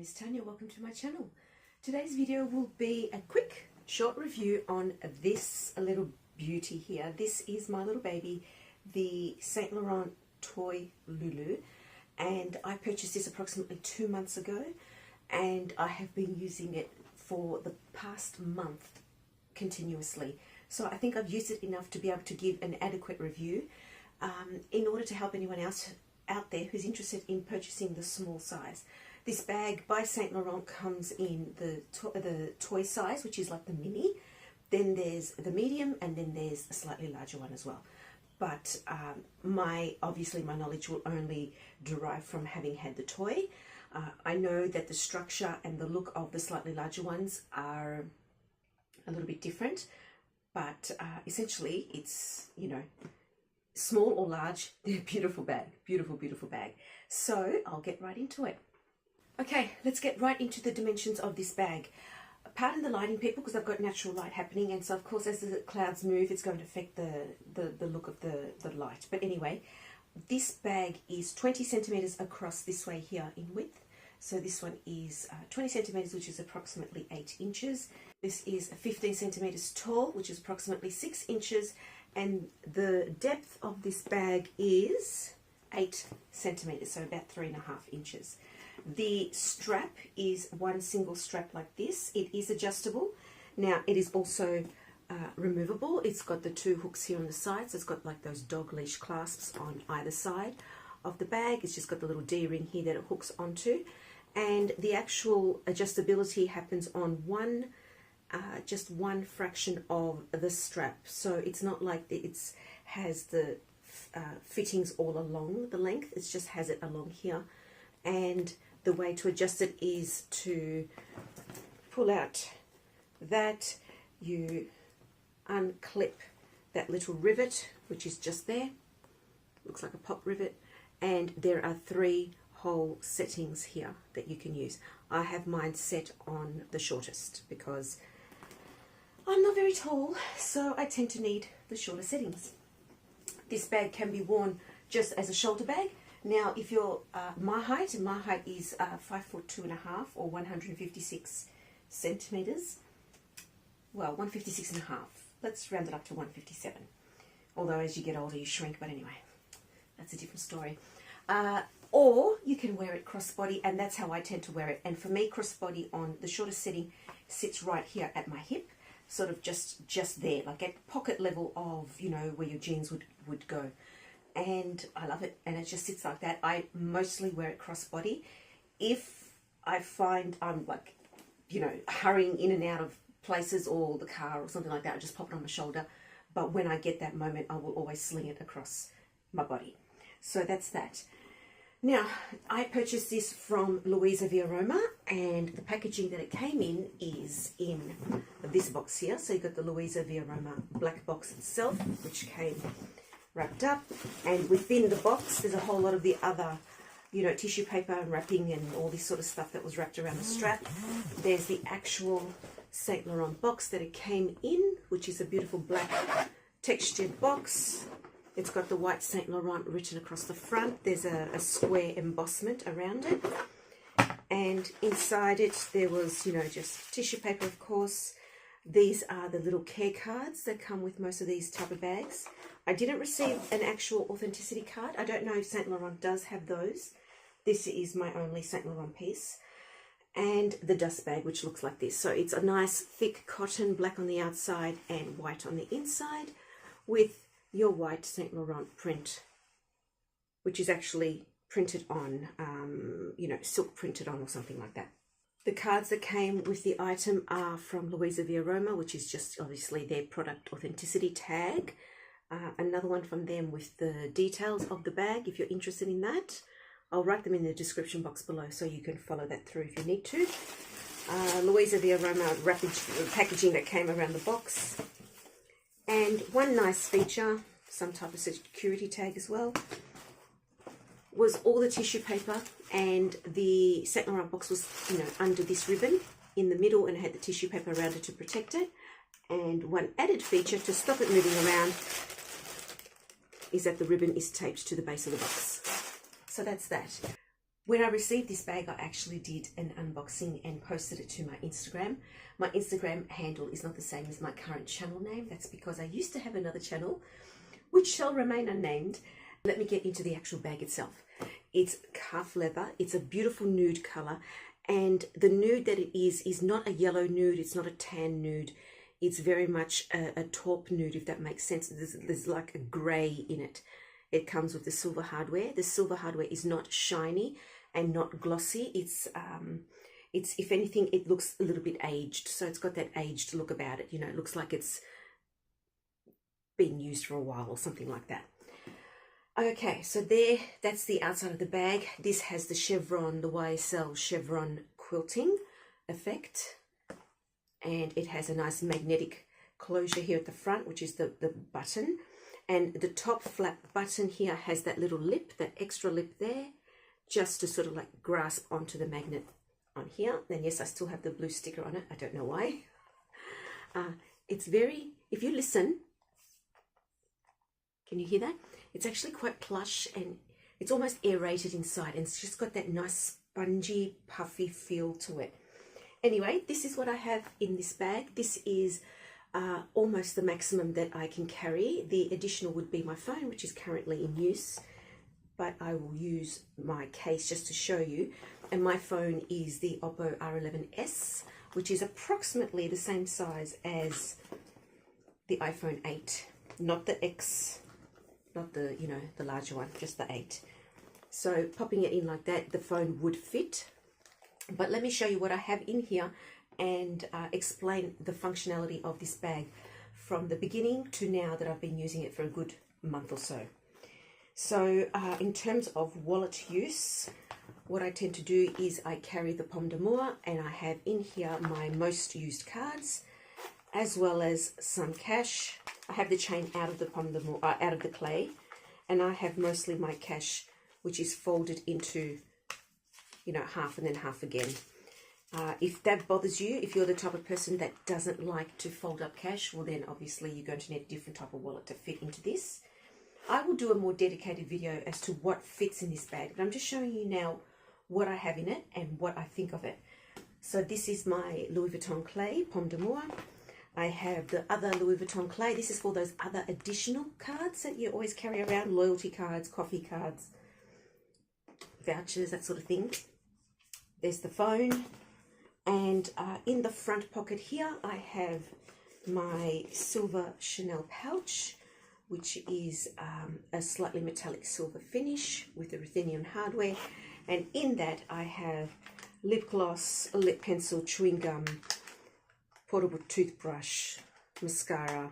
name is Tania. Welcome to my channel. Today's video will be a quick short review on this little beauty here. This is my little baby, the Saint Laurent toy LouLou, and I purchased this approximately 2 months ago, and I have been using it for the past month continuously. So I think I've used it enough to be able to give an adequate review in order to help anyone else out there who's interested in purchasing the small size. This bag by Saint Laurent comes in the toy size, which is like the mini. Then there's the medium, and then there's a slightly larger one as well. But obviously my knowledge will only derive from having had the toy. I know that the structure and the look of the slightly larger ones are a little bit different, but essentially it's, you know, small or large, they're a beautiful bag, beautiful bag. So I'll get right into it. Okay, let's get right into the dimensions of this bag. Pardon the lighting, people, because I've got natural light happening, and so of course as the clouds move it's going to affect the look of the light. But anyway, this bag is 20 centimeters across this way here in width. So this one is 20 centimeters, which is approximately 8 inches. This is 15 centimeters tall, which is approximately 6 inches. And the depth of this bag is 8 centimeters, so about 3.5 inches. The strap is one single strap like this. It is adjustable. Now it is also removable. It's got the 2 hooks here on the sides. It's got like those dog leash clasps on either side of the bag. It's just got the little D-ring here that it hooks onto. And the actual adjustability happens on just one fraction of the strap. So it's not like it has the fittings all along the length. It just has it along here. And the way to adjust it is to pull out that, you unclip that little rivet, which is just there. Looks like a pop rivet. And there are 3 hole settings here that you can use. I have mine set on the shortest because I'm not very tall, so I tend to need the shorter settings. This bag can be worn just as a shoulder bag. Now, if you're my height is 5'2.5" or 156 centimeters. Well, 156.5. Let's round it up to 157. Although as you get older, you shrink. But anyway, that's a different story. Or you can wear it crossbody, and that's how I tend to wear it. And for me, crossbody on the shortest setting sits right here at my hip, sort of just there, like at pocket level of, you know, where your jeans would go. And I love it, and it just sits like that. I mostly wear it crossbody. If I find I'm like, you know, hurrying in and out of places or the car or something like that, I just pop it on my shoulder. But when I get that moment, I will always sling it across my body. So that's that. Now, I purchased this from Louisa Roma, and the packaging that it came in is in this box here. So you've got the Louisa Roma black box itself, which came wrapped up, and within the box there's a whole lot of the other, you know, tissue paper and wrapping and all this sort of stuff that was wrapped around the strap. There's the actual Saint Laurent box that it came in, which is a beautiful black textured box. It's got the white Saint Laurent written across the front. There's a square embossment around it, and inside it there was, you know, just tissue paper, of course. These are the little care cards that come with most of these type of bags. I didn't receive an actual authenticity card. I don't know if Saint Laurent does have those. This is my only Saint Laurent piece. And the dust bag, which looks like this. So it's a nice thick cotton, black on the outside and white on the inside, with your white Saint Laurent print, which is actually printed on, you know, silk printed on or something like that. The cards that came with the item are from Louisa Roma, which is just obviously their product authenticity tag. Another one from them with the details of the bag, if you're interested in that. I'll write them in the description box below so you can follow that through if you need to. Louisa Roma packaging that came around the box. And one nice feature, some type of security tag as well, was all the tissue paper, and the Saint Laurent box was, you know, under this ribbon in the middle, and it had the tissue paper around it to protect it. And one added feature to stop it moving around is that the ribbon is taped to the base of the box. So that's that. When I received this bag, I actually did an unboxing and posted it to my Instagram. My Instagram handle is not the same as my current channel name. That's because I used to have another channel, which shall remain unnamed. Let me get into the actual bag itself. It's calf leather. It's a beautiful nude color. And the nude that it is not a yellow nude. It's not a tan nude. It's very much a taupe nude, if that makes sense. There's like a gray in it. It comes with the silver hardware. The silver hardware is not shiny and not glossy. It's if anything, it looks a little bit aged. So it's got that aged look about it. You know, it looks like it's been used for a while or something like that. Okay, so that's the outside of the bag. This has the chevron, the YSL chevron quilting effect. And it has a nice magnetic closure here at the front, which is the button. And the top flap button here has that little lip, that extra lip there, just to sort of like grasp onto the magnet on here. Then yes, I still have the blue sticker on it. I don't know why. It's very, if you listen, can you hear that? It's actually quite plush and it's almost aerated inside, and it's just got that nice spongy, puffy feel to it. Anyway, this is what I have in this bag. This is almost the maximum that I can carry. The additional would be my phone, which is currently in use, but I will use my case just to show you. And my phone is the Oppo R11s, which is approximately the same size as the iPhone 8, not the X, not the, you know, the larger one, just the 8. So popping it in like that, the phone would fit. But let me show you what I have in here and explain the functionality of this bag from the beginning to now that I've been using it for a good month or so. So in terms of wallet use, what I tend to do is I carry the pomme d'amour, and I have in here my most used cards, as well as some cash. I have the chain out of the pomme d'amour, out of the clay, and I have mostly my cash, which is folded into, you know, half and then half again. If that bothers you, if you're the type of person that doesn't like to fold up cash, well then obviously you're going to need a different type of wallet to fit into this. I will do a more dedicated video as to what fits in this bag, but I'm just showing you now what I have in it and what I think of it. So this is my Louis Vuitton clay, pomme d'amour. I have the other Louis Vuitton clay. This is for those other additional cards that you always carry around, loyalty cards, coffee cards, vouchers, that sort of thing. There's the phone, and in the front pocket here I have my silver Chanel pouch, which is a slightly metallic silver finish with the ruthenium hardware, and in that I have lip gloss, a lip pencil, chewing gum, portable toothbrush, mascara,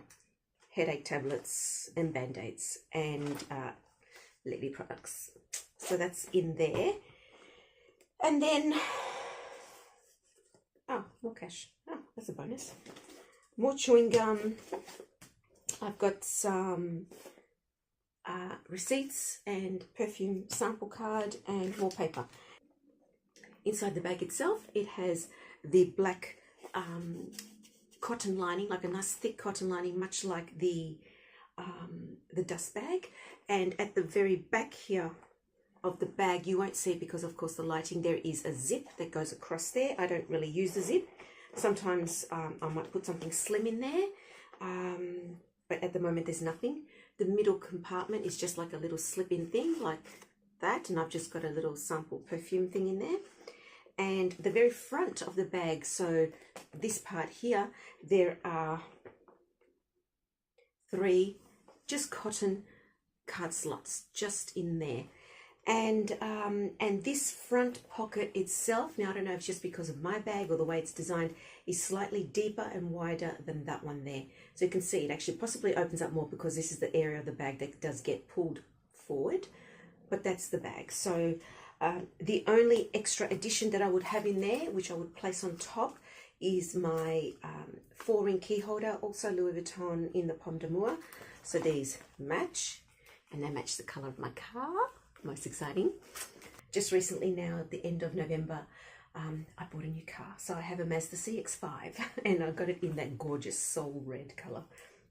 headache tablets and band-aids, and Lily products. So that's in there. And then, oh, more cash. Oh, that's a bonus. More chewing gum. I've got some receipts and perfume sample card and more paper. Inside the bag itself, it has the black cotton lining, like a nice thick cotton lining, much like the dust bag. And at the very back here of the bag, you won't see it because of course the lighting, there is a zip that goes across there. I don't really use the zip. Sometimes I might put something slim in there, but at the moment there's nothing. The middle compartment is just like a little slip-in thing like that, and I've just got a little sample perfume thing in there. And the very front of the bag, so this part here, there are 3 just cotton card slots just in there. And this front pocket itself, now I don't know if it's just because of my bag or the way it's designed, is slightly deeper and wider than that one there. So you can see it actually possibly opens up more because this is the area of the bag that does get pulled forward, but that's the bag. So the only extra addition that I would have in there, which I would place on top, is my 4-ring key holder, also Louis Vuitton in the pomme d'amour. So these match, and they match the colour of my car. Most exciting. Just recently now at the end of November, I bought a new car. So I have a Mazda CX-5 and I got it in that gorgeous soul red colour.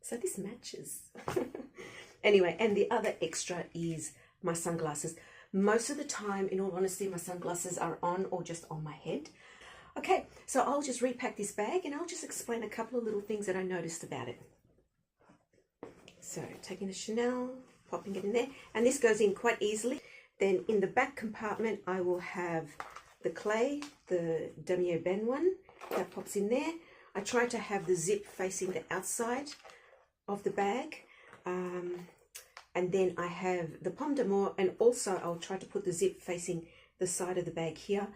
So this matches. Anyway, and the other extra is my sunglasses. Most of the time, in all honesty, my sunglasses are on or just on my head. Okay, so I'll just repack this bag and I'll just explain a couple of little things that I noticed about it. So taking the Chanel, popping it in there, and this goes in quite easily. Then in the back compartment, I will have the clay, the Damier Ben one, that pops in there. I try to have the zip facing the outside of the bag. And then I have the Pomme d'Amour, and also I'll try to put the zip facing the side of the bag here,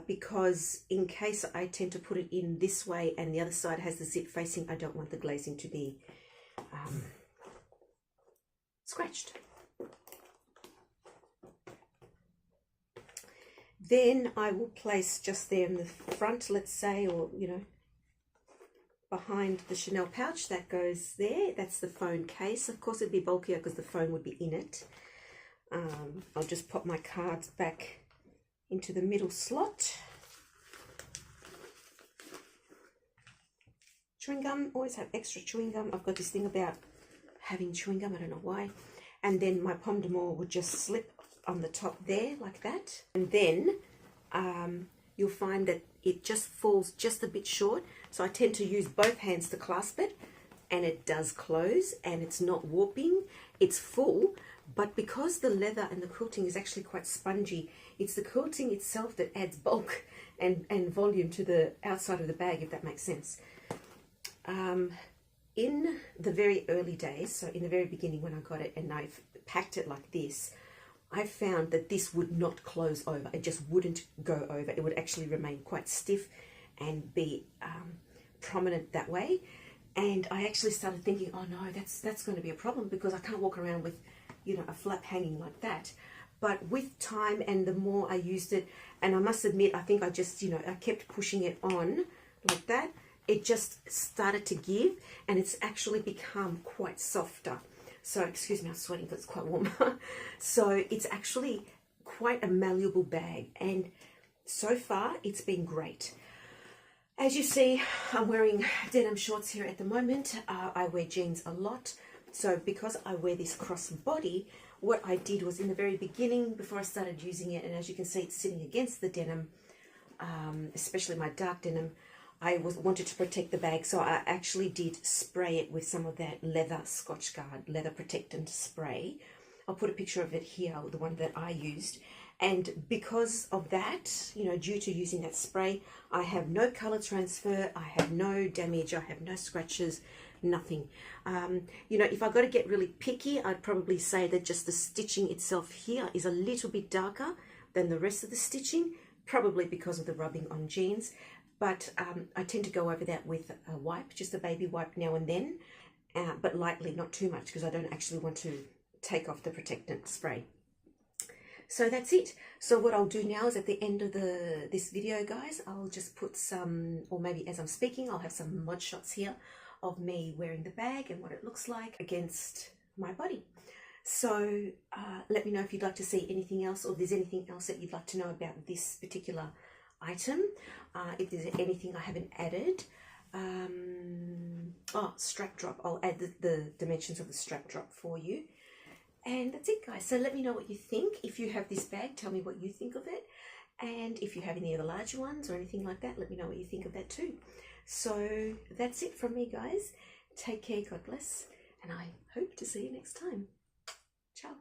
because in case I tend to put it in this way and the other side has the zip facing, I don't want the glazing to be scratched. Then I will place just there in the front, let's say, or you know, behind the Chanel pouch that goes there. That's the phone case. Of course it'd be bulkier because the phone would be in it. I'll just pop my cards back into the middle slot. Chewing gum, always have extra chewing gum. I've got this thing about having chewing gum, I don't know why. And then my Pomme d'Amour would just slip on the top there like that. And then you'll find that it just falls just a bit short. So I tend to use both hands to clasp it, and it does close and it's not warping. It's full, but because the leather and the quilting is actually quite spongy, it's the quilting itself that adds bulk and volume to the outside of the bag, if that makes sense. In the very early days, so in the very beginning when I got it and I've packed it like this, I found that this would not close over. It just wouldn't go over. It would actually remain quite stiff and be prominent that way. And I actually started thinking, oh no, that's going to be a problem because I can't walk around with, you know, a flap hanging like that. But with time and the more I used it, and I must admit, I think I just, you know, I kept pushing it on like that. It just started to give, and it's actually become quite softer. So, excuse me, I'm sweating because it's quite warm. So it's actually quite a malleable bag, and so far it's been great. As you see, I'm wearing denim shorts here at the moment. I wear jeans a lot. So because I wear this crossbody, what I did was in the very beginning, before I started using it, and as you can see, it's sitting against the denim, especially my dark denim, I wanted to protect the bag, so I actually did spray it with some of that leather Scotchgard, leather protectant spray. I'll put a picture of it here, the one that I used. And because of that, you know, due to using that spray, I have no color transfer, I have no damage, I have no scratches, nothing. You know, if I've got to get really picky, I'd probably say that just the stitching itself here is a little bit darker than the rest of the stitching, probably because of the rubbing on jeans. But I tend to go over that with a wipe, just a baby wipe now and then, but lightly, not too much, because I don't actually want to take off the protectant spray. So that's it. So what I'll do now is at the end of this video, guys, I'll just put some, or maybe as I'm speaking, I'll have some mod shots here of me wearing the bag and what it looks like against my body. So let me know if you'd like to see anything else, or if there's anything else that you'd like to know about this particular item. If there's anything I haven't added. Oh, strap drop. I'll add the dimensions of the strap drop for you. And that's it, guys. So let me know what you think. If you have this bag, tell me what you think of it. And if you have any of the larger ones or anything like that, let me know what you think of that too. So that's it from me, guys. Take care, God bless, and I hope to see you next time. Ciao.